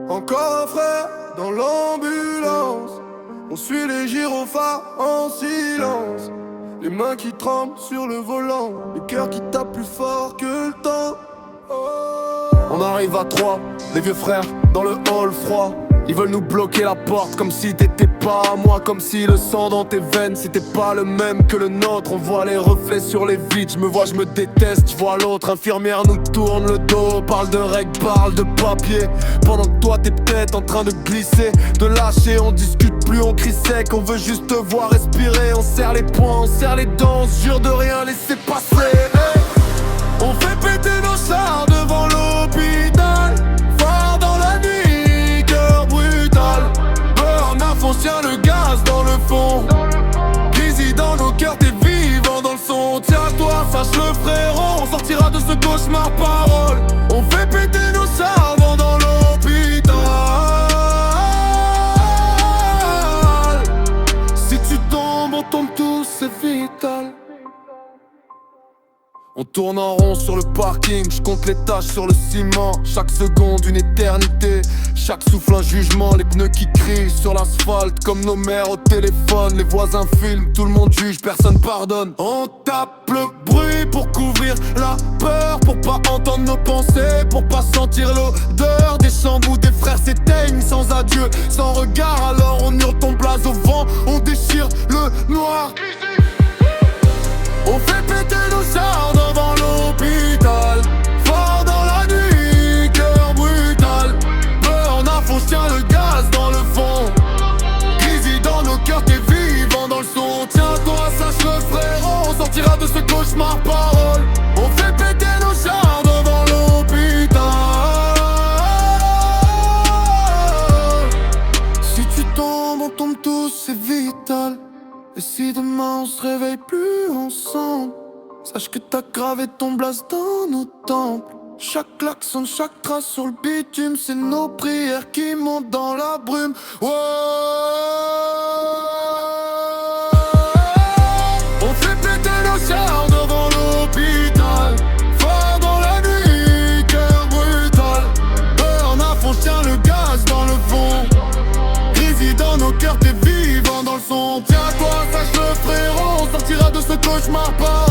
Encore frais dans l'ambulance, on suit les gyrophares en silence. Les mains qui tremblent sur le volant, le cœur qui tape plus fort que le temps. On arrive à 3, les vieux frères dans le hall froid. Ils veulent nous bloquer la porte comme si t'étais pas à moi, comme si le sang dans tes veines c'était pas le même que le nôtre. On voit les reflets sur les vitres, je me vois, je me déteste, je vois l'autre. Infirmière nous tourne le dos, parle de règles, parle de papier. Pendant que toi t'es peut-être en train de glisser, de lâcher, on discute plus, on crie sec. On veut juste te voir respirer, on serre les poings, on serre les dents, on se jure de rien laisser passer. Hey, on fait péter nos chars devant l'hôpital, phare dans la nuit, cœur brutal. Burn à fond, tient le gaz dans le fond. Crazy dans nos cœurs, t'es vivant dans le son. Tiens-toi, sache-le frérot, on sortira de ce cauchemar parole. On fait péter nos chars dans l'hôpital. Si tu tombes, on tombe tous, c'est vital. On tourne en rond sur le parking, je compte les taches sur le ciment. Chaque seconde une éternité, chaque souffle un jugement. Les pneus qui crient sur l'asphalte comme nos mères au téléphone. Les voisins filment, tout le monde juge, personne pardonne. On tape le bruit pour couvrir la peur, pour pas entendre nos pensées, pour pas sentir l'odeur des chambres où des frères s'éteignent sans adieu, sans regard. Alors on hurle ton blaze au vent, on déchire le noir. On fait péter nos chars devant l'hôpital, fort dans la nuit, cœur brutal. Burn à fond, tient le gaz dans le fond. Crazy dans nos cœurs, t'es vivant dans le son. Tiens-toi, sache-le frérot, on sortira de ce cauchemar parole. On fait péter nos chars devant l'hôpital. Si tu tombes, on tombe tous, c'est vital. Et si demain on se réveille plus ensemble, sache que t'as gravé ton blast dans nos temples. Chaque klaxon, chaque trace sur le bitume, c'est nos prières qui montent dans la brume. Ouais. On fait péter nos chars devant l'hôpital, fort dans la nuit, cœur brutal. Burn à fond, tient le gaz dans le fond. Crazy dans nos cœurs, t'es vivant dans le son. Tiens-toi, sache-le frérot, on sortira de ce cauchemar pas.